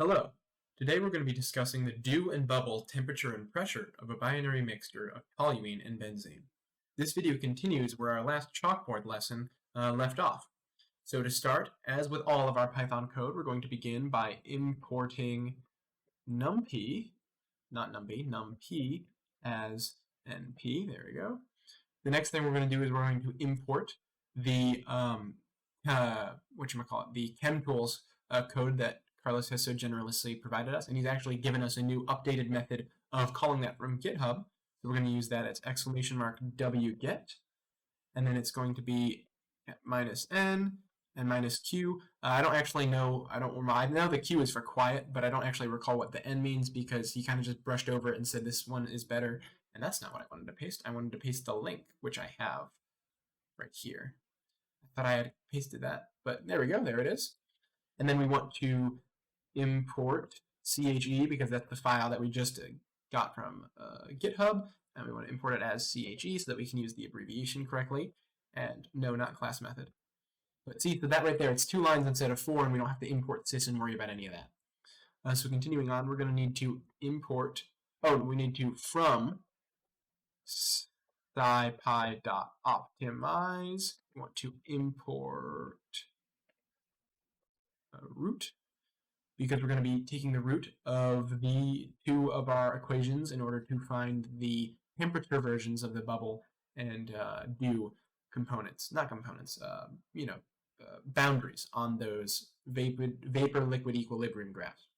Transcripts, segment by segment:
Hello. Today we're going to be discussing the dew and bubble temperature and pressure of a binary mixture of toluene and benzene. This video continues where our last chalkboard lesson left off. So to start, as with all of our Python code, we're going to begin by importing numpy, not numpy, numpy as np. There we go. The next thing we're going to do is we're going to import the the ChemTools code that Carlos has so generously provided us, and he's actually given us a new updated method of calling that from GitHub. So we're going to use that as !wget, and then it's going to be -n and -q. I don't actually know. I know the q is for quiet, but I don't actually recall what the n means because he kind of just brushed over it and said this one is better, and that's not what I wanted to paste. I wanted to paste the link, which I have right here. I thought I had pasted that, but there we go. There it is. And then we want to import che because that's the file that we just got from GitHub, and we want to import it as che so that we can use the abbreviation correctly. And no, not class method. But see, so that right there, it's 2 lines instead of 4, and we don't have to import sys and worry about any of that. So continuing on, we're going to need to import, we need to from scipy.optimize, we want to import root, because we're going to be taking the root of the 2 of our equations in order to find the temperature versions of the bubble and dew components, not components, boundaries on those vapor-liquid equilibrium graphs.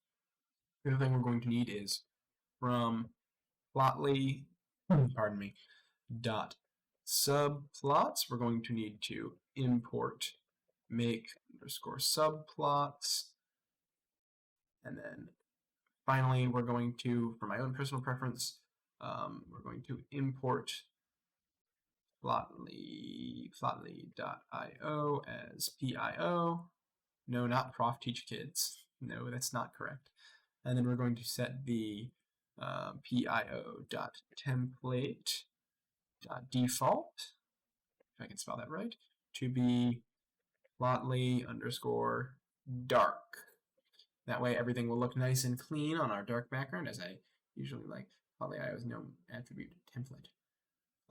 The other thing we're going to need is from plotly, dot subplots. We're going to need to import make underscore subplots. And then finally, we're going to, for my own personal preference, we're going to import plotly.io as PIO. No, not prof teach kids. No, that's not correct. And then we're going to set the PIO.template.default, if I can spell that right, to be plotly underscore dark. That way everything will look nice and clean on our dark background, as I usually like. Plotly IO is no attribute template.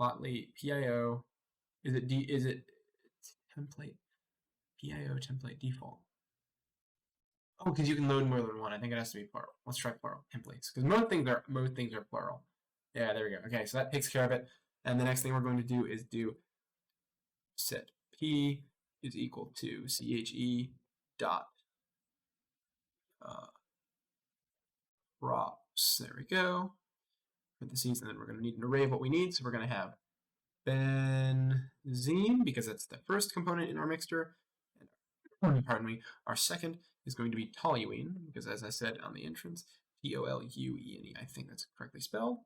Plotly PIO, is it template? PIO template default. Oh, because you can load more than one. I think it has to be plural. Let's try plural templates, because most things are plural. Yeah, there we go. Okay, so that takes care of it. And the next thing we're going to do is do set p is equal to che dot props. There we go. Parentheses, and then we're going to need an array of what we need. So we're going to have benzene, because that's the first component in our mixture. And our second is going to be toluene, because as I said on the entrance, Toluene, I think that's correctly spelled.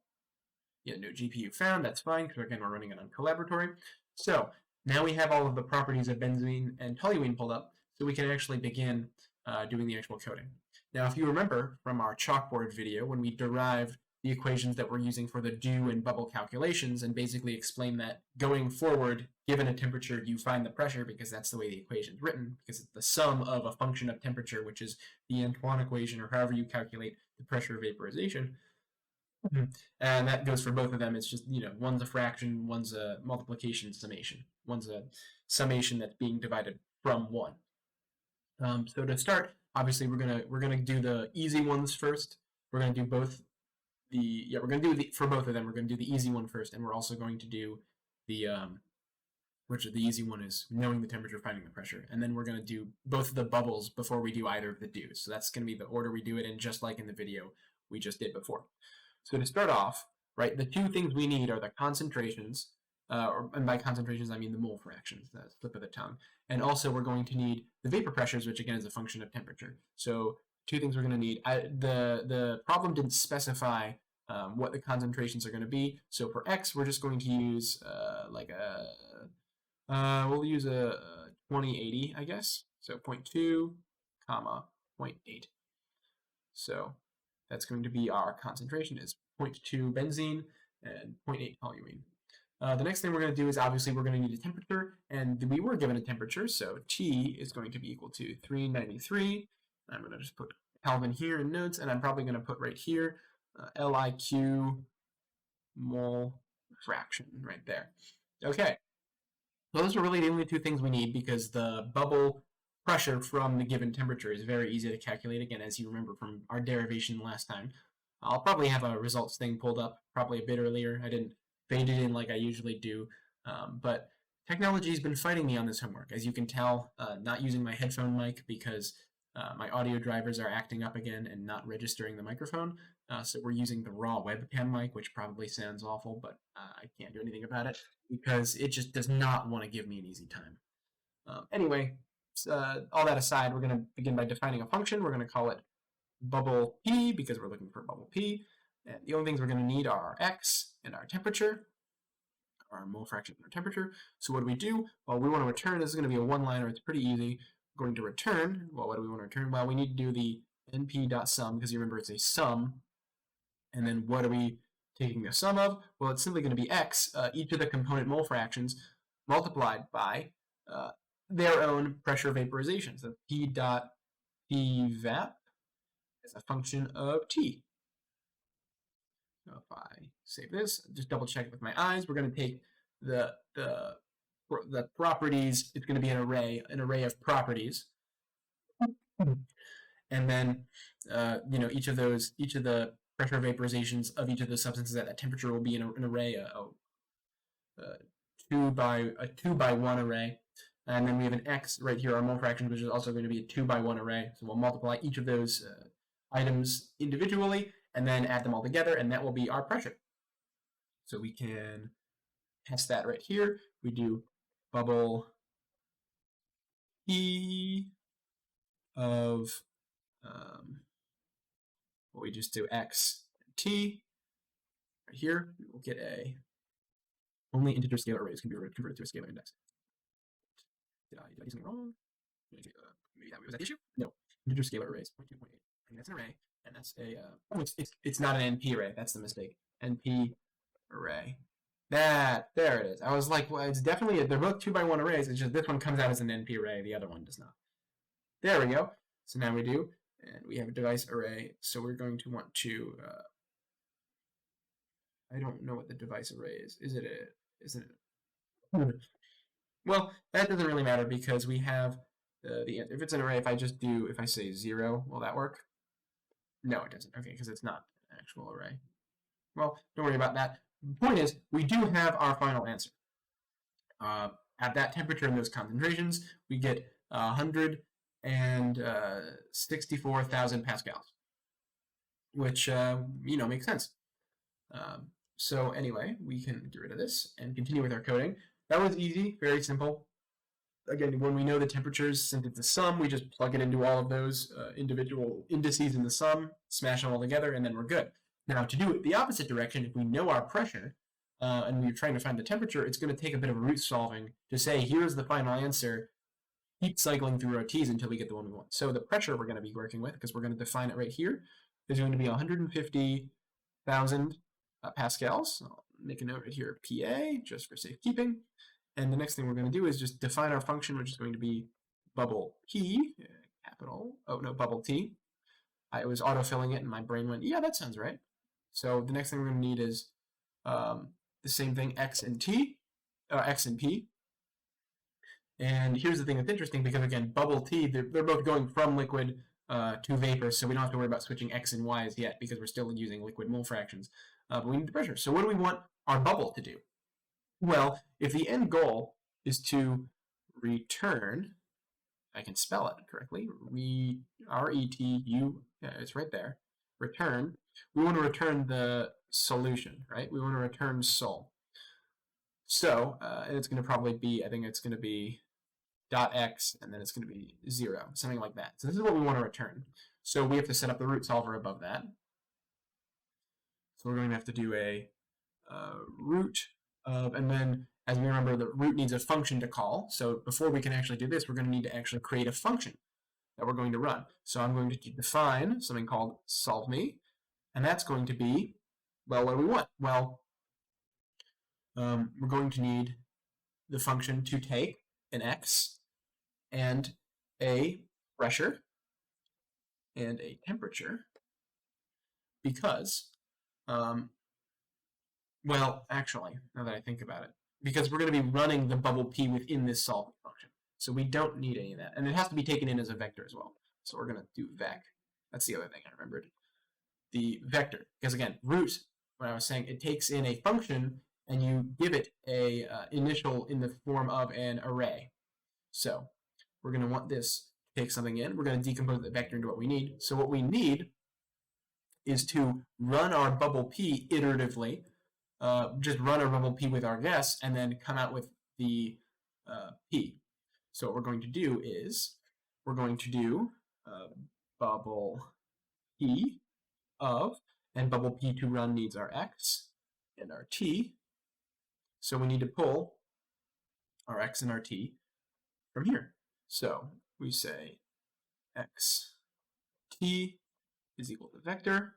Yeah, no GPU found, that's fine, because again, we're running it on collaboratory. So now we have all of the properties of benzene and toluene pulled up, so we can actually begin doing the actual coding. Now, if you remember from our chalkboard video, when we derived the equations that we're using for the dew and bubble calculations and basically explain that going forward, given a temperature, you find the pressure, because that's the way the equation is written, because it's the sum of a function of temperature, which is the Antoine equation, or however you calculate the pressure of vaporization. And that goes for both of them. It's just, one's a fraction, one's a multiplication summation. One's a summation that's being divided from 1. So to start, obviously we're gonna do the easy ones first. We're gonna do both. We're gonna do for both of them. We're gonna do the easy one first, and we're also going to do the which the easy one is knowing the temperature, finding the pressure, and then we're gonna do both of the bubbles before we do either of the dews. So that's gonna be the order we do it in, just like in the video we just did before. So to start off, right, the 2 things we need are the concentrations, and by concentrations I mean the mole fractions, the slip of the tongue, and also we're going to need the vapor pressures, which again is a function of temperature. So 2 things we're going to need. The problem didn't specify what the concentrations are going to be. So for x, we're just going to use we'll use a 2080, I guess. So 0.2, comma 0.8. So that's going to be our concentration is 0.2 benzene and 0.8 toluene. The next thing we're going to do is obviously we're going to need a temperature, and we were given a temperature, so T is going to be equal to 393. I'm going to just put Kelvin here in notes, and I'm probably going to put right here LIQ mole fraction right there. Okay, so those are really the only two things we need because the bubble pressure from the given temperature is very easy to calculate. Again, as you remember from our derivation last time. I'll probably have a results thing pulled up probably a bit earlier. I didn't fade it in like I usually do, but technology has been fighting me on this homework. As you can tell, not using my headphone mic because my audio drivers are acting up again and not registering the microphone. So we're using the raw webcam mic, which probably sounds awful, but I can't do anything about it because it just does not want to give me an easy time. Anyway, all that aside, we're going to begin by defining a function. We're going to call it bubble P because we're looking for bubble P. And the only things we're going to need are our X and our temperature, our mole fraction and our temperature. So what do we do? Well, we want to return. This is going to be a one-liner. It's pretty easy. We're going to return. Well, what do we want to return? Well, we need to do the np.sum because you remember it's a sum. And then what are we taking the sum of? Well, it's simply going to be X, each of the component mole fractions multiplied by their own pressure vaporization. So P dot Pvap is a function of T. So if I save this, just double check it with my eyes, we're going to take the properties. It's going to be an array of properties, and then each of the pressure vaporizations of each of the substances at that temperature will be an array, a 2 by 1 array. And then we have an X right here, our mole fraction, which is also going to be a 2 by 1 array. So we'll multiply each of those items individually and then add them all together, and that will be our pressure. So we can test that right here. We do bubble E of what we just do X and T. Right here, we will get only integer scalar arrays can be converted to a scalar index. Did I do something wrong? Maybe was that the issue? No, integer scalar arrays, 0.2, 0.8. I think that's an array, and that's a it's not an NP array. That's the mistake. NP array. There it is. I was like, well, it's definitely they're both 2 by 1 arrays. It's just this one comes out as an NP array, the other one does not. There we go. So now we do, and we have a device array. So we're going to want to. I don't know what the device array is. Is it a? Well, that doesn't really matter because we have if it's an array. If I say 0, will that work? No, it doesn't. Okay, because it's not an actual array. Well, don't worry about that. The point is, we do have our final answer. At that temperature and those concentrations, we get 164,000 pascals, which makes sense. So anyway, we can get rid of this and continue with our coding. That was easy, very simple. Again, when we know the temperatures, since it's a sum, we just plug it into all of those individual indices in the sum, smash them all together, and then we're good. Now, to do it the opposite direction, if we know our pressure and we're trying to find the temperature, it's going to take a bit of root solving to say, here's the final answer. Keep cycling through our T's until we get the one we want. So the pressure we're going to be working with, because we're going to define it right here, is going to be 150,000 pascals. I'll make a note right here, PA, just for safekeeping. And the next thing we're going to do is just define our function, which is going to be bubble P, bubble T. I was autofilling it, and my brain went, yeah, that sounds right. So the next thing we're going to need is the same thing, X and P. And here's the thing that's interesting, because again, bubble T, they're both going from liquid to vapor, so we don't have to worry about switching X and Y's yet, because we're still using liquid mole fractions. But we need the pressure. So what do we want our bubble to do? Well, if the end goal is to return, I can spell it correctly, R-E-T-U, yeah, it's right there, return, we want to return the solution, right? We want to return sol. So, and it's going to probably be, I think it's going to be .x, and then it's going to be 0, something like that. So this is what we want to return. So we have to set up the root solver above that. So we're going to have to do a root of, and then as we remember, the root needs a function to call. So before we can actually do this, we're going to need to actually create a function that we're going to run. So I'm going to define something called solve me, and that's going to be, well, what do we want? Well, we're going to need the function to take an x and a pressure and a temperature because, well, actually, now that I think about it, because we're going to be running the bubble p within this solving function. So we don't need any of that. And it has to be taken in as a vector as well. So we're going to do vec. That's the other thing I remembered. The vector, because again, root, when I was saying, it takes in a function and you give it a initial in the form of an array. So we're going to want this to take something in. We're going to decompose the vector into what we need. So what we need is to run our bubble p iteratively, just run our bubble p with our guess, and then come out with the p. So what we're going to do is we're going to do bubble p of, and bubble p to run needs our x and our t. So we need to pull our x and our t from here. So we say x t is equal to vector,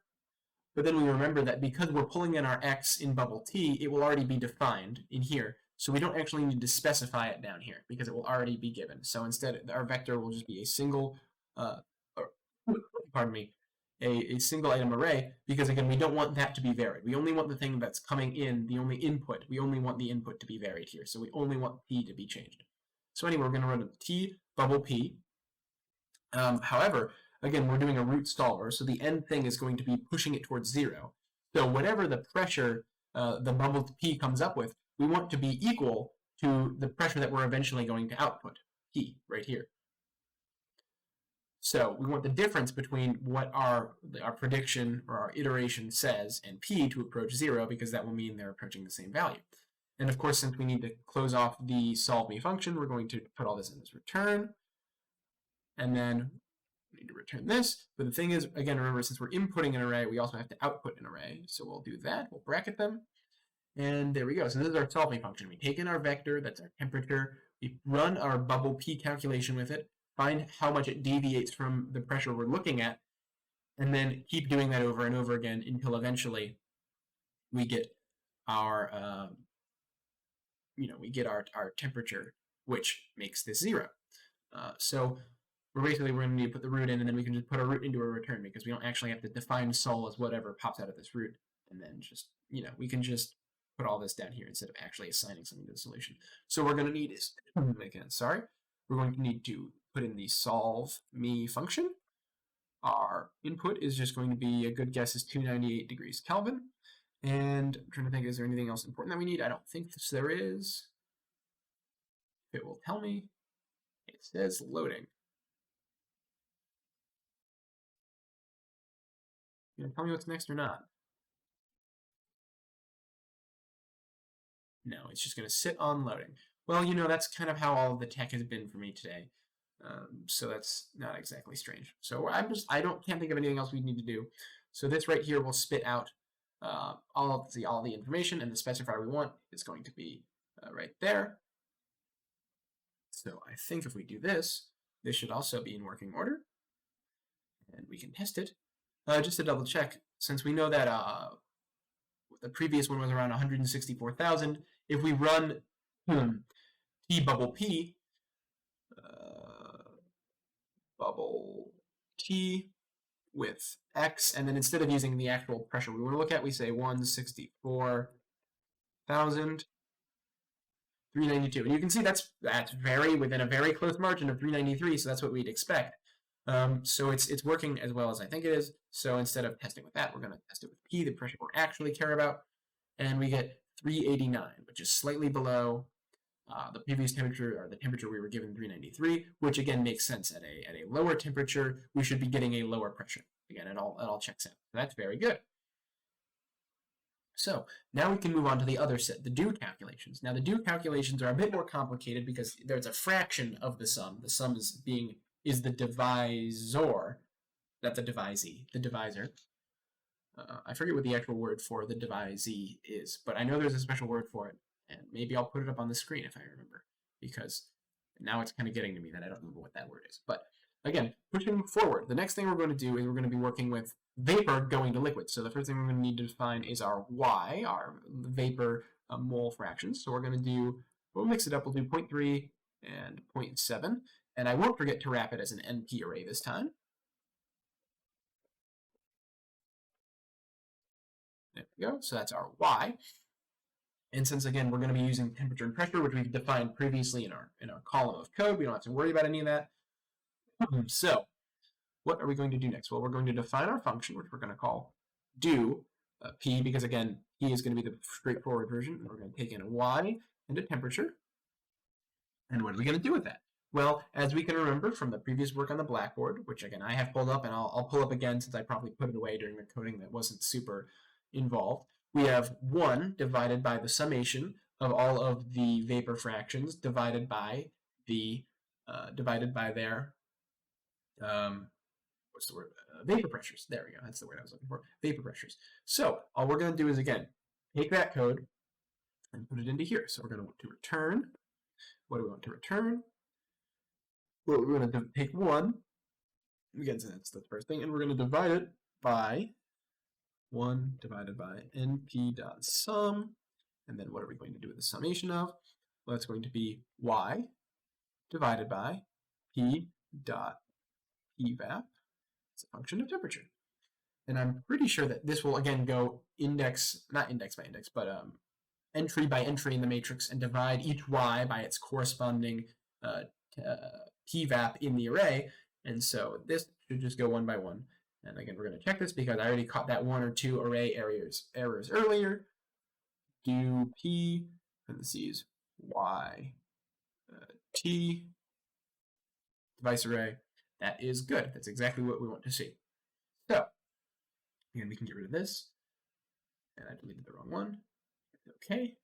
but then we remember that because we're pulling in our x in bubble t, it will already be defined in here. So we don't actually need to specify it down here because it will already be given. So instead, our vector will just be a single, pardon me, a single item array, because again, we don't want that to be varied. We only want the thing that's coming in, the only input. We only want the input to be varied here. So we only want p to be changed. So anyway, we're going to run t bubble p. However, again, we're doing a root solver, so the end thing is going to be pushing it towards 0. So whatever the pressure the bubble p comes up with, we want to be equal to the pressure that we're eventually going to output, p, right here. So we want the difference between what our prediction or our iteration says and p to approach 0, because that will mean they're approaching the same value. And of course, since we need to close off the solve me function, we're going to put all this in as return. And then we need to return this. But the thing is, again, remember, since we're inputting an array, we also have to output an array. So we'll do that. We'll bracket them. And there we go. So this is our solve me function. We take in our vector, that's our temperature. We run our bubble p calculation with it, find how much it deviates from the pressure we're looking at, and then keep doing that over and over again until eventually we get our, our temperature, which makes this 0. So we're going to need to put the root in, and then we can just put our root into a return, because we don't actually have to define sol as whatever pops out of this root, and then just, we can just put all this down here instead of actually assigning something to the solution. So what we're going to need is, we're going to need to put in the solve me function. Our input is just going to be, a good guess is 298 degrees Kelvin. And I'm trying to think, is there anything else important that we need? I don't think there is. It will tell me. It says loading. You gonna tell me what's next or not? No, it's just gonna sit on loading. Well, that's kind of how all of the tech has been for me today. So that's not exactly strange. So can't think of anything else we need to do. So this right here will spit out all the information, and the specifier we want is going to be right there. So I think if we do this, this should also be in working order, and we can test it. Just to double check, since we know that the previous one was around 164,000, if we run t bubble p, bubble t with x, and then instead of using the actual pressure we want to look at, we say 164,392. And you can see that's within a very close margin of 393, so that's what we'd expect. So it's working as well as I think it is. So instead of testing with that, we're going to test it with p, the pressure we actually care about, and we get 389, which is slightly below the previous temperature, or the temperature we were given, 393, which again makes sense. At a lower temperature, we should be getting a lower pressure. Again, it all checks out. That's very good. So now we can move on to the other set, the do calculations. Now the do calculations are a bit more complicated because there's a fraction of the sum. The sum is the divisor, not the divisee, the divisor. I forget what the actual word for the divisee is, but I know there's a special word for it, and maybe I'll put it up on the screen if I remember, because now it's kind of getting to me that I don't remember what that word is. But again, pushing forward, the next thing we're going to do is we're going to be working with vapor going to liquid. So the first thing we're going to need to define is our y, our vapor mole fractions. So we'll mix it up. We'll do 0.3 and 0.7. And I won't forget to wrap it as an NP array this time. we go. So that's our y. And since, again, we're going to be using temperature and pressure, which we've defined previously in our column of code, we don't have to worry about any of that. So what are we going to do next? Well, we're going to define our function, which we're going to call do p, because, again, p is going to be the straightforward version. And we're going to take in a y and a temperature. And what are we going to do with that? Well, as we can remember from the previous work on the blackboard, which, again, I have pulled up, and I'll pull up again since I probably put it away during the coding that wasn't super involved. We have 1 divided by the summation of all of the vapor fractions divided by their what's the word? Vapor pressures. There we go. That's the word I was looking for. Vapor pressures. So all we're going to do is, again, take that code and put it into here. So we're going to want to return. What do we want to return? Well, we're going to take 1. Again, so that's the first thing. And we're going to divide it by 1 divided by np.sum. And then what are we going to do with the summation of? Well, that's going to be y divided by p.evap. It's a function of temperature. And I'm pretty sure that this will, again, go not index by index, but entry by entry in the matrix and divide each y by its corresponding pvap in the array. And so this should just go 1 by 1. And again, we're going to check this because I already caught that 1 or 2 array errors earlier. Do p parentheses y t device array. That is good. That's exactly what we want to see. So, again, we can get rid of this. And I deleted the wrong one. Okay.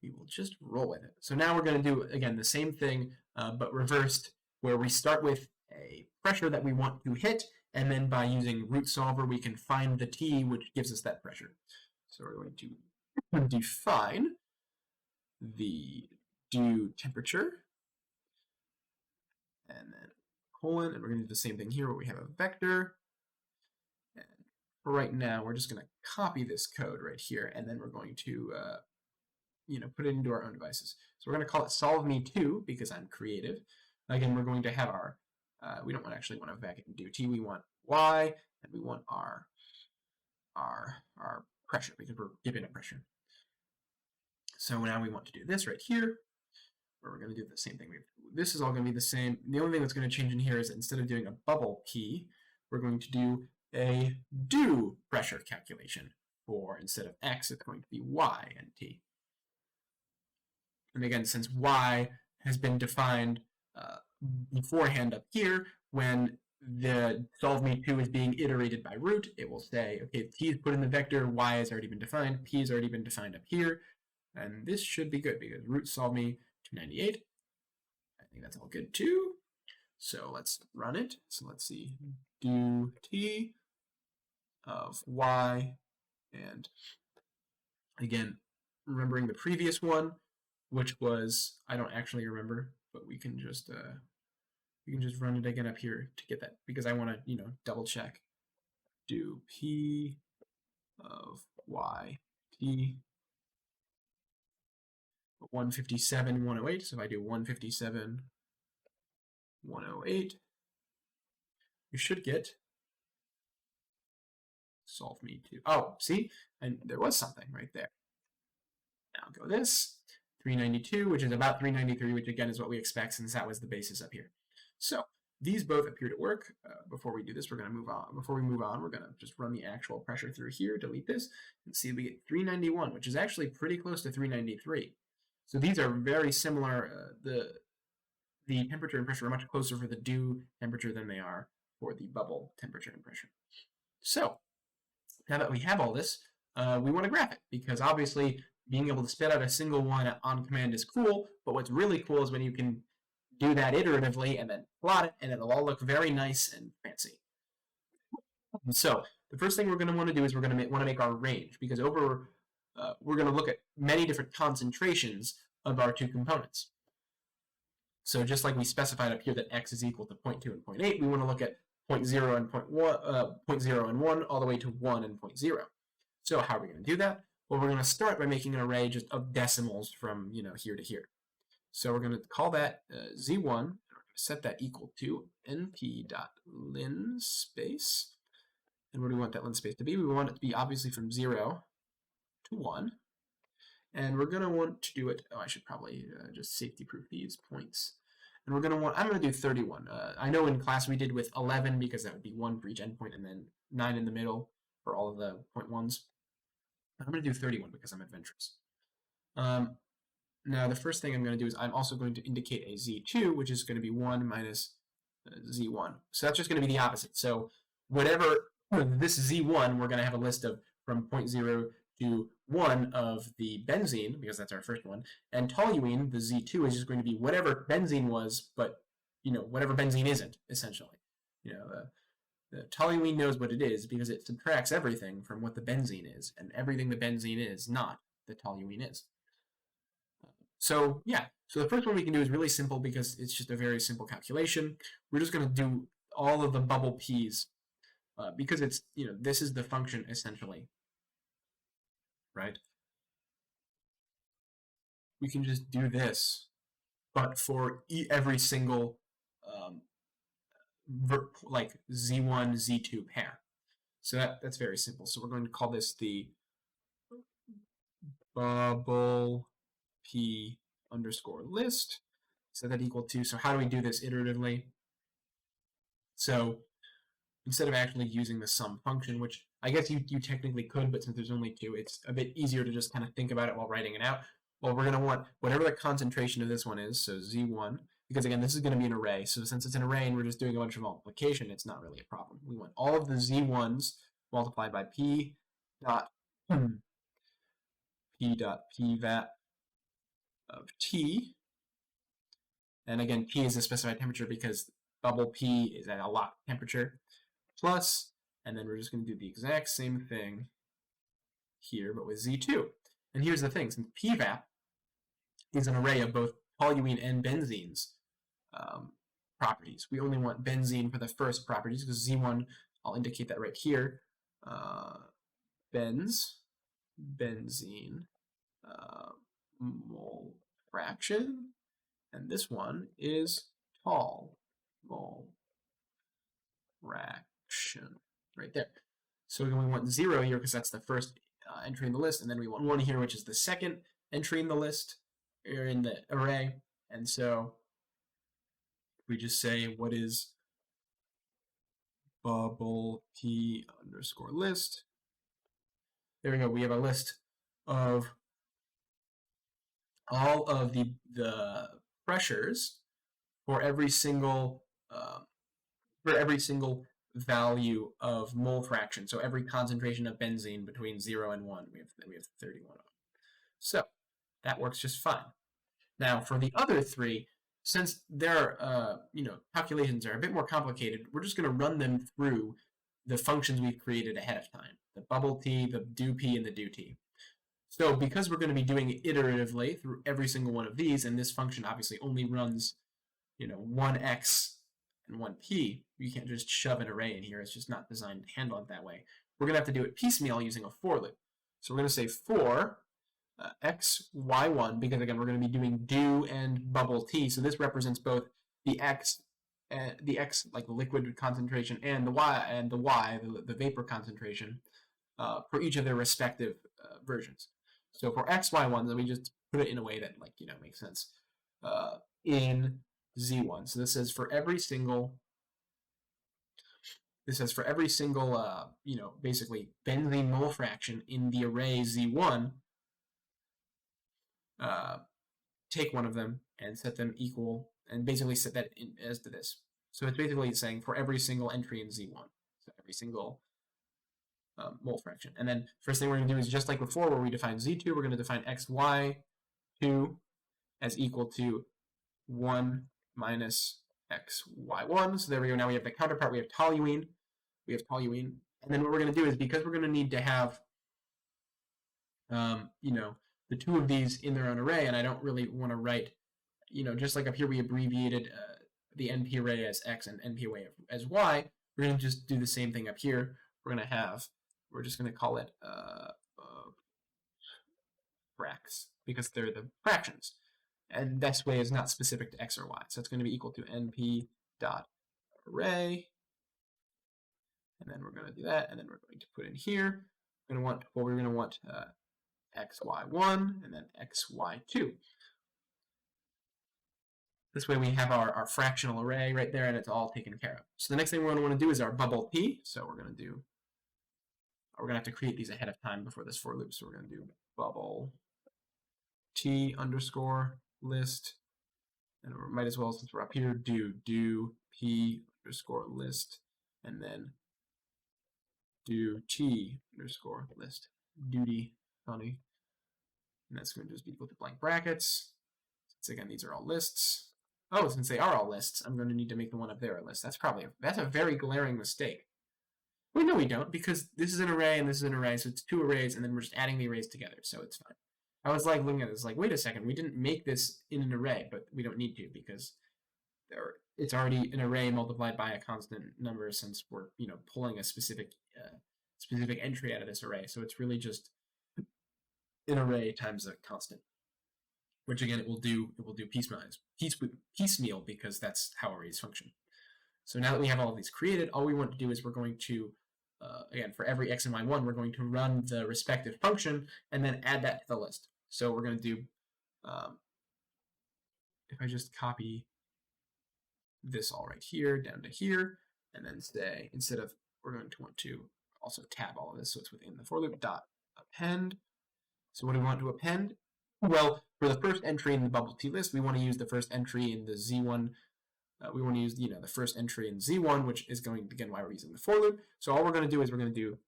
We will just roll with it. So now we're going to do, again, the same thing, but reversed, where we start with a pressure that we want to hit, and then by using root solver, we can find the T, which gives us that pressure. So we're going to define the do temperature, and then colon, and we're going to do the same thing here where we have a vector. And for right now, we're just going to copy this code right here, and then we're going to put it into our own devices. So we're going to call it solve me 2 because I'm creative. Again, we're going to have our we don't actually want to vec it and do t. We want y, and we want our pressure because we're given a pressure. So now we want to do this right here, where we're going to do the same thing. This is all going to be the same. The only thing that's going to change in here is instead of doing a bubble p, we're going to do a do pressure calculation. For instead of x, it's going to be y and t. And again, since y has been defined beforehand up here, when the solve me 2 is being iterated by root, it will say, okay, t is put in the vector, y has already been defined, p has already been defined up here, and this should be good because root solve me 298. I think that's all good too. So let's run it. So let's see, do t of y, and again, remembering the previous one, which was, I don't actually remember, but we can just run it again up here to get that, because I want to, double check. Do p of y t 157, 108. So if I do 157, 108, you should get solve me 2. Oh, see? And there was something right there. Now go this, 392, which is about 393, which again is what we expect since that was the basis up here. So these both appear to work. Before we do this, we're going to move on. Before we move on, we're going to just run the actual pressure through here, delete this, and see if we get 391, which is actually pretty close to 393. So these are very similar. The temperature and pressure are much closer for the do temperature than they are for the bubble temperature and pressure. So now that we have all this, we want to graph it, because obviously being able to spit out a single one on command is cool, but what's really cool is when you can do that iteratively and then plot it, and it'll all look very nice and fancy. So the first thing we're going to want to do is we're going to want to make our range, because we're going to look at many different concentrations of our two components. So just like we specified up here that x is equal to 0.2 and 0.8, we want to look at 0.0 and 0.0 and 1 all the way to 1 and 0.0. So how are we going to do that? Well, we're going to start by making an array just of decimals from here to here. So we're going to call that z1. We're going to set that equal to np.linspace. And what do we want that linspace to be? We want it to be obviously from 0 to 1. And we're going to want to do it, oh, I should probably just safety proof these points. And we're going to want, I'm going to do 31. I know in class we did with 11 because that would be 1 for each endpoint and then 9 in the middle for all of the point ones. I'm going to do 31 because I'm adventurous. Now the first thing I'm going to do is I'm also going to indicate a z2, which is going to be 1 minus z1. So that's just going to be the opposite. So whatever this z1, we're going to have a list of from 0.0 to 1 of the benzene, because that's our first one. And toluene, the z2, is just going to be whatever benzene was, but whatever benzene isn't, essentially. The toluene knows what it is because it subtracts everything from what the benzene is, and everything the benzene is not, the toluene is. So yeah, so the first one we can do is really simple because it's just a very simple calculation. We're just going to do all of the bubble p's because it's, this is the function essentially, right? We can just do this, but for every single like z1, z2 pair. So that's very simple. So we're going to call this the bubble p underscore list. Set that equal to, so how do we do this iteratively? So instead of actually using the sum function, which I guess you technically could, but since there's only 2, it's a bit easier to just kind of think about it while writing it out. Well, we're going to want whatever the concentration of this one is, so z1, because again, this is going to be an array. So since it's an array and we're just doing a bunch of multiplication, it's not really a problem. We want all of the z1s multiplied by p dot pvat of t. And again, p is the specified temperature because bubble p is at a locked temperature, plus, and then we're just going to do the exact same thing here, but with z2. And here's the thing, since pvat is an array of both toluene and benzene's properties, we only want benzene for the first properties because z1, I'll indicate that right here, benzene, mole fraction, and this one is tol, mole fraction, right there. So we want 0 here because that's the first entry in the list, and then we want 1 here, which is the second entry in the list, or in the array. And so we just say what is bubble p underscore list. There we go. We have a list of all of the pressures for every single value of mole fraction. So every concentration of benzene between 0 and 1, we have 31 of them. So that works just fine. Now for the other 3, since their calculations are a bit more complicated, we're just going to run them through the functions we've created ahead of time: the bubble t, the do p, and the do t. So because we're going to be doing it iteratively through every single one of these, and this function obviously only runs, 1x and 1p, you can't just shove an array in here. It's just not designed to handle it that way. We're going to have to do it piecemeal using a for loop. So we're going to say for x, y1, because again, we're going to be doing do and bubble t. So this represents both the x, like the liquid concentration, and the y, the vapor concentration, for each of their respective versions. So for x, y1, then we just put it in a way that makes sense in z1. So this says for every single basically benzene mole fraction in the array z1, take one of them and set them equal, and basically set that as to this. So it's basically saying for every single entry in z1, so every single mole fraction. And then first thing we're going to do is just like before where we define z2, we're going to define xy2 as equal to 1 minus xy1. So there we go. Now we have the counterpart. We have toluene. And then what we're going to do is, because we're going to need to have the 2 of these in their own array, and I don't really want to write, just like up here we abbreviated the NP array as x and NP array as y, we're going to just do the same thing up here. We're just going to call it fracs, because they're the fractions. And this way is not specific to x or y. So it's going to be equal to np dot array. And then we're going to do that, and then we're going to put in here. We're going to want xy1, and then xy2. This way we have our fractional array right there, and it's all taken care of. So the next thing we're going to want to do is our bubble t. So we're going to have to create these ahead of time before this for loop. So we're going to do bubble t underscore list, and we might as well, since we're up here, do p underscore list, and then do t underscore list. Duty, funny. And that's going to just be equal to blank brackets. Since again, these are all lists. Oh, since they are all lists, I'm going to need to make the one up there a list. That's a very glaring mistake. Well, no, we don't, because this is an array and this is an array, so it's two arrays, and then we're just adding the arrays together, so it's fine. I was like looking at this, like, wait a second, we didn't make this in an array, but we don't need to because it's already an array multiplied by a constant number, since we're pulling a specific entry out of this array. So it's really just an array times a constant, which again it will do piecemeal because that's how arrays function. So now that we have all of these created, all we want to do is we're going to again, for every x and y1, we're going to run the respective function and then add that to the list. So we're going to do, if I just copy this all right here down to here, and then say, instead of, we're going to want to also tab all of this so it's within the for loop dot append. So what do we want to append? Well, for the first entry in the bubble t list, we want to use the first entry in the z1. We want to use the first entry in z1, which is going, again, why we're using the for loop. So all we're going to do is we're going to do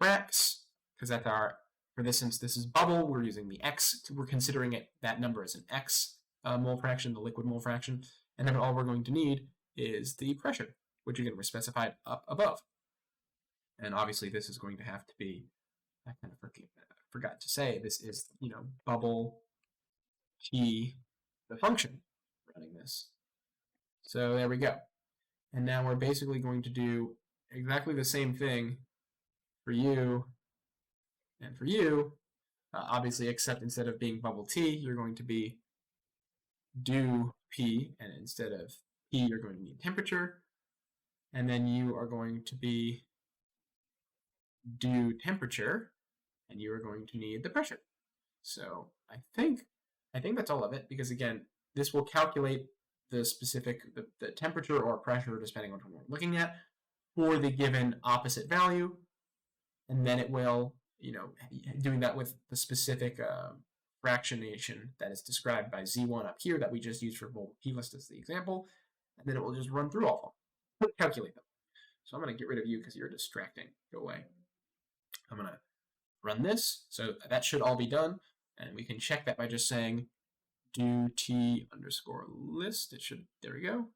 fracs, because that's for this, since this is bubble, we're using the x. We're considering that number as an x mole fraction, the liquid mole fraction. And then all we're going to need is the pressure, which again, we're specified up above. And obviously this is going to have to be, I kind of forgot to say, this is, bubble t, the function running this. So there we go. And now we're basically going to do exactly the same thing for you and for you, obviously, except instead of being bubble t, you're going to be do p, and instead of p, you're going to need temperature, and then you are going to be do temperature, and you are going to need the pressure. So I think that's all of it, because again, this will calculate the specific the temperature or pressure, depending on what we're looking at, for the given opposite value, and then it will, doing that with the specific fractionation that is described by z1 up here that we just used for bubble p list as the example, and then it will just run through all of them, calculate them. So I'm going to get rid of you because you're distracting. Go away. I'm going to run this, so that should all be done, and we can check that by just saying do t underscore list. It should, there we go.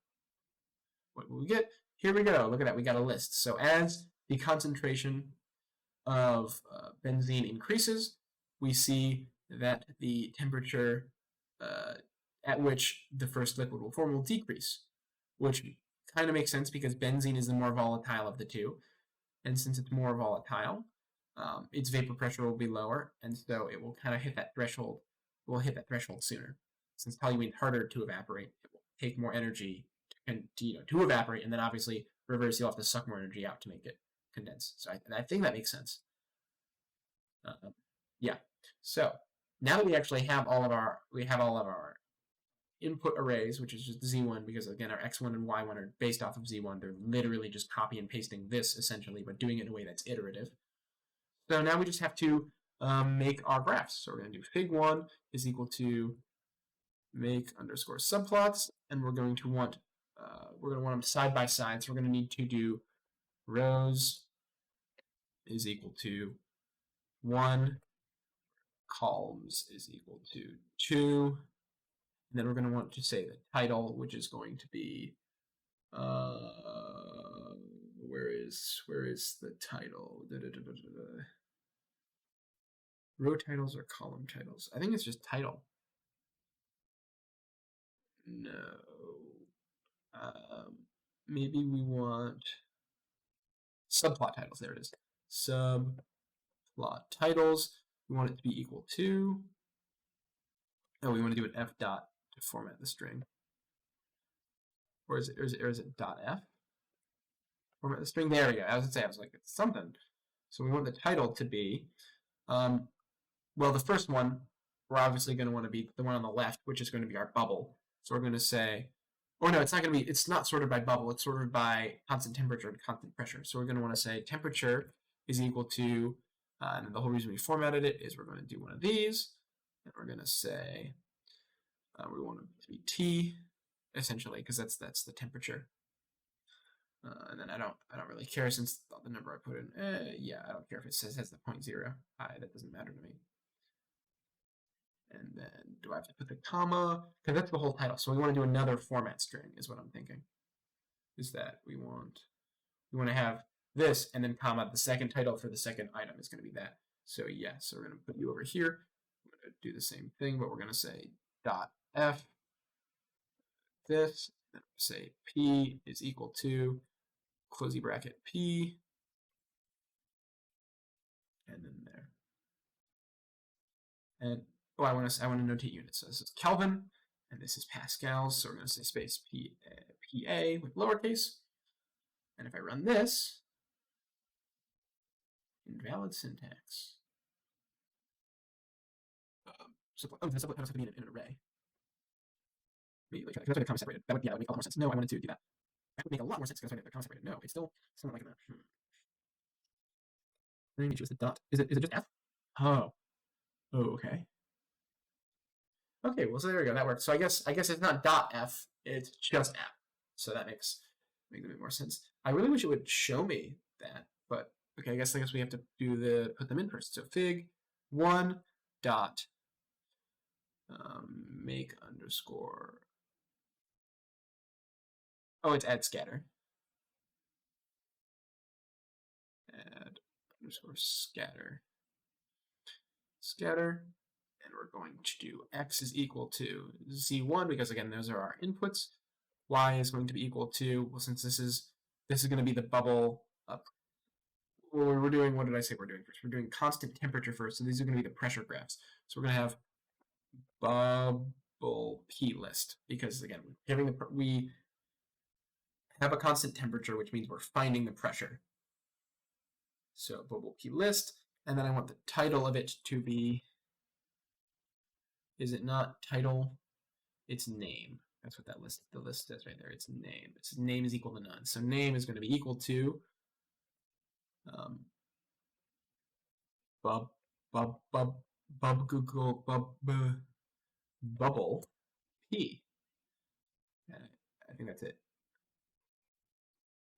What will we get? Here we go. Look at that. We got a list. So as the concentration of benzene increases, we see that the temperature at which the first liquid will form will decrease, which kind of makes sense because benzene is the more volatile of the two. And since it's more volatile, its vapor pressure will be lower, and so it will kind of hit that threshold. It will hit that threshold sooner. Since toluene is harder to evaporate, it will take more energy to evaporate, and then obviously reverse, you'll have to suck more energy out to make it condense. So I think that makes sense. Yeah. So now that we actually have all of our input arrays, which is just z1, because again our x1 and y1 are based off of z1. They're literally just copy and pasting this essentially, but doing it in a way that's iterative. So now we just have to make our graphs. So we're going to do fig1 is equal to make underscore subplots, and we're going to want them side by side. So we're going to need to do rows is equal to 1, columns is equal to 2, and then we're going to want to say the title, which is going to be where is the title? Row titles or column titles? I think it's just title. No. Maybe we want subplot titles. There it is. Subplot titles. We want it to be equal to. Oh, we want to do an f dot to format the string. Or is it dot f? Format the string. There we go. I was like, it's something. So we want the title to be well, the first one, we're obviously going to want to be the one on the left, which is going to be our bubble. So we're going to say, or no, it's not going to be, it's not sorted by bubble, it's sorted by constant temperature and constant pressure. So we're going to want to say temperature is equal to, and the whole reason we formatted it is we're going to do one of these, and we're going to say, we want it to be T, essentially, because that's the temperature. And then I don't really care since the number I put in. Yeah, I don't care if it has the 0.0. That doesn't matter to me. And then do I have to put the comma? Because that's the whole title. So we want to do another format string, is what I'm thinking. Is that we want to have this and then comma. The second title for the second item is going to be that. So yeah, so we're going to put you over here. I'm going to do the same thing, but we're going to say dot f this. Then say p is equal to closey bracket p, and then there. And oh, I want to notate units. So this is Kelvin, and this is Pascals. So we're going to say space PA with lowercase. And if I run this, invalid syntax. Oh, the supplement has to be in an array. Maybe like that's why the comma separated. That would make a lot more sense. No, I wanted to do that. That would make a lot more sense because the comma separated. No, it's still not like that. Let me choose the dot. Is it just F? Oh. Oh, okay. Okay, well, so there we go. That works. So I guess it's not dot F. It's just F. So that makes a bit more sense. I really wish it would show me that, but okay. I guess we have to do put them in first. So fig 1 dot make underscore. Oh, it's add scatter. Add underscore scatter. Scatter. And we're going to do x is equal to z1 because again those are our inputs. Y is going to be equal to, well, since this is going to be the bubble up. Well, we're doing, what did I say we're doing first? We're doing constant temperature first, so these are going to be the pressure graphs. So we're going to have bubble p list because again we have a constant temperature, which means we're finding the pressure. So bubble p list, and then I want the title of it to be, is it not title? It's name. That's what the list says right there. It's name. Its name is equal to none. So name is going to be equal to bubble p. I think that's it.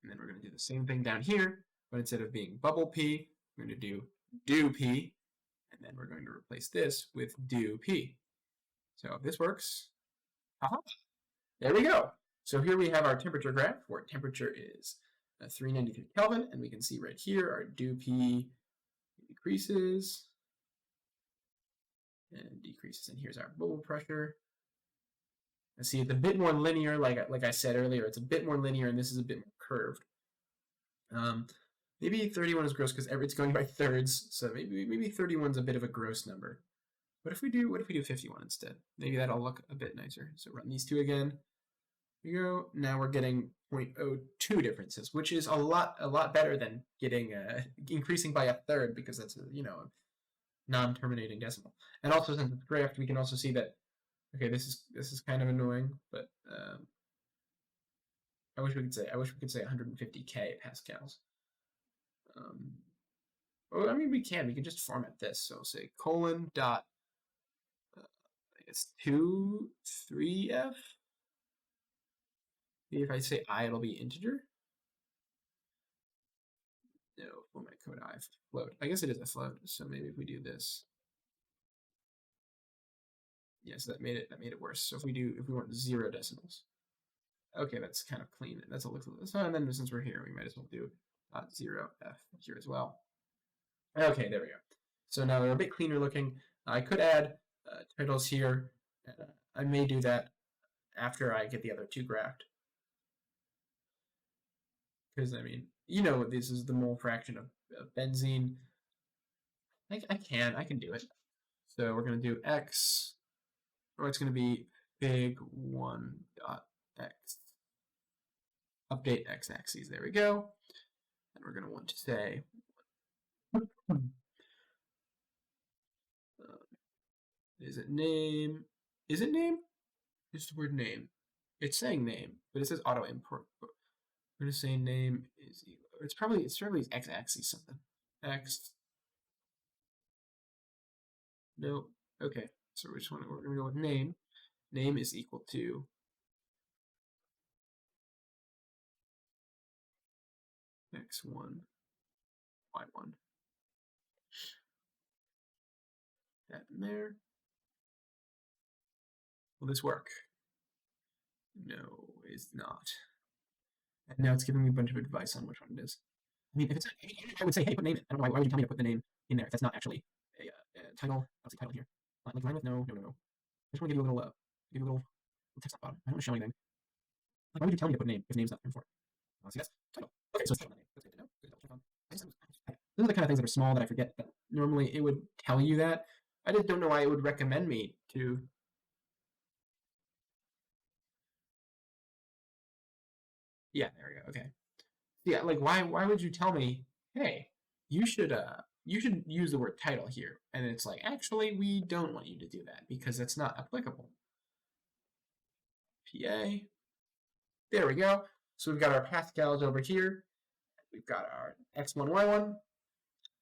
And then we're going to do the same thing down here, but instead of being bubble p, we're going to do p, and then we're going to replace this with do p. So if this works, there we go. So here we have our temperature graph where temperature is 393 Kelvin, and we can see right here our do p decreases and decreases, and here's our bubble pressure. And see, it's a bit more linear, like I said earlier, it's a bit more linear, and this is a bit more curved. Maybe 31 is gross because it's going by thirds, so maybe 31 is a bit of a gross number. What if we do 51 instead? Maybe that'll look a bit nicer. So run these two again. Here we go. Now we're getting 0.02 differences, which is a lot better than getting increasing by a third, because that's a non-terminating decimal. And also, since it's graphed, we can also see that, okay, this is kind of annoying, but I wish we could say 150k pascals. Well, I mean, we can just format this. So say colon dot, I guess 2 3f. Maybe if I say I, it'll be integer. No, format code I float. I guess it is a float. So maybe if we do this, yes, that made it worse. So if we want 0 decimals, okay, that's kind of clean. That's a little. And then since we're here, we might as well do 0f here as well. Okay, there we go. So now they're a bit cleaner looking. I could add titles here. I may do that after I get the other two graphed. Because, I mean, this is the mole fraction of benzene. I can do it. So we're going to do x, or it's going to be big 1 dot x. Update x-axis. There we go. And we're going to want to say Is it name? Is it name? It's the word name. It's saying name, but it says auto import. We're gonna say name is equal. It's probably x-axis something. X. No. Okay. So we're gonna go with name. Name is equal to x1, y1. That in there. Will this work? No, it's not. And now it's giving me a bunch of advice on which one it is. I mean, if it's, I would say, hey, put name in. I don't know why would you tell me to put the name in there if that's not actually a title? I'll say title here. Like line with no. I just want to give you a little, text on the bottom. I don't want to show anything. Like, why would you tell me to put name if name's not important? See, that's title. Okay, so it's title name. That's good to know. Good to double check on. Those are the kind of things that are small that I forget that normally it would tell you that. I just don't know why it would recommend me to. Yeah, there we go. Okay. Yeah, like why would you tell me, hey, you should use the word title here, and it's like actually we don't want you to do that because that's not applicable. PA. There we go. So we've got our pascals over here. We've got our x1, y1.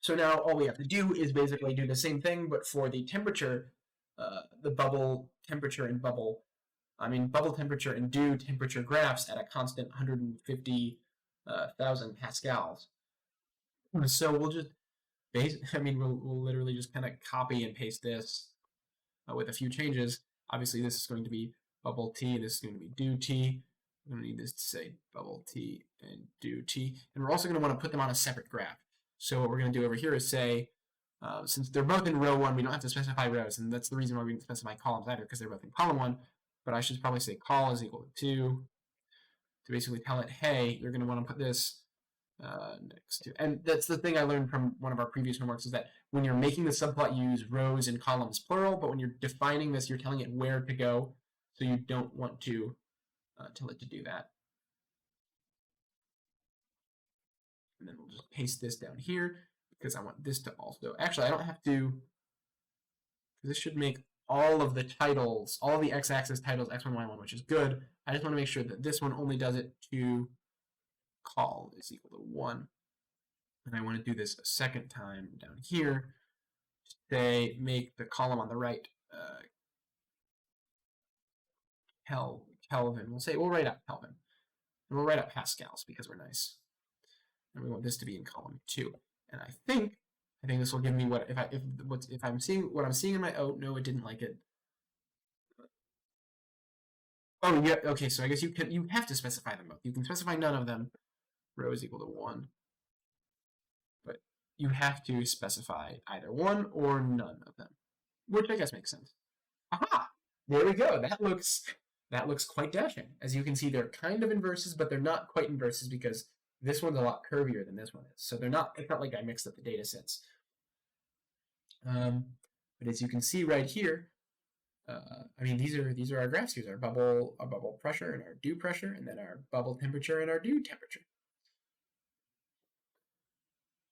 So now all we have to do is basically do the same thing, but for the temperature, the bubble temperature and bubble temperature and dew temperature graphs at a constant 150,000 pascals. So we'll just we'll literally just kind of copy and paste this with a few changes. Obviously, this is going to be bubble T. This is going to be dew T. We're going to need this to say bubble T and dew T. And we're also going to want to put them on a separate graph. So what we're going to do over here is say, since they're both in row 1, we don't have to specify rows. And that's the reason why we didn't specify columns either, because they're both in column 1. But I should probably say col is equal to 2 to basically tell it, hey, you're going to want to put this next to. And that's the thing I learned from one of our previous homeworks is that when you're making the subplot, you use rows and columns plural, but when you're defining this, you're telling it where to go, so you don't want to tell it to do that. And then we'll just paste this down here because I want this to also, actually I don't have to, this should make all of the titles, all the x-axis titles x1, y1, which is good. I just want to make sure that this one only does it to col is equal to 1. And I want to do this a second time down here. Say make the column on the right Kelvin. We'll write out Kelvin. And we'll write out pascals because we're nice. And we want this to be in column 2. And I think this will give me what if I'm seeing what I'm seeing in my no, it didn't like it. Oh yeah, okay, so I guess you have to specify them both. You can specify none of them. Rho is equal to 1. But you have to specify either 1 or none of them. Which I guess makes sense. Aha! There we go. That looks quite dashing. As you can see, they're kind of inverses, but they're not quite inverses because this one's a lot curvier than this one is. So they're not. It's not like I mixed up the data sets. But as you can see right here, these are our graphs. Here's our bubble pressure and our dew pressure, and then our bubble temperature and our dew temperature.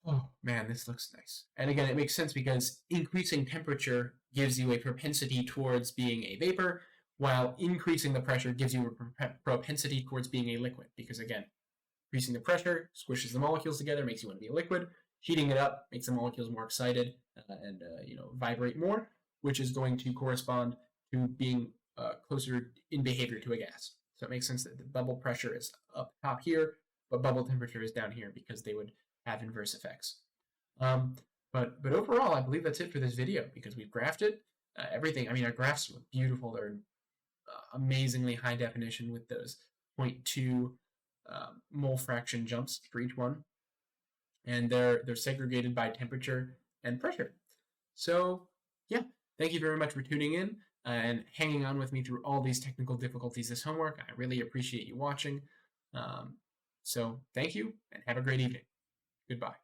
Oh man, this looks nice. And again, it makes sense because increasing temperature gives you a propensity towards being a vapor, while increasing the pressure gives you a propensity towards being a liquid. Because again, increasing the pressure squishes the molecules together, makes you want to be a liquid. Heating it up makes the molecules more excited and vibrate more, which is going to correspond to being closer in behavior to a gas. So it makes sense that the bubble pressure is up top here, but bubble temperature is down here because they would have inverse effects. But overall, I believe that's it for this video because we've graphed it. Everything. I mean, our graphs look beautiful. They're amazingly high definition with those 0.2 mole fraction jumps for each one, and they're segregated by temperature and pressure. So yeah, thank you very much for tuning in and hanging on with me through all these technical difficulties this homework. I really appreciate you watching. So thank you and have a great evening. Goodbye.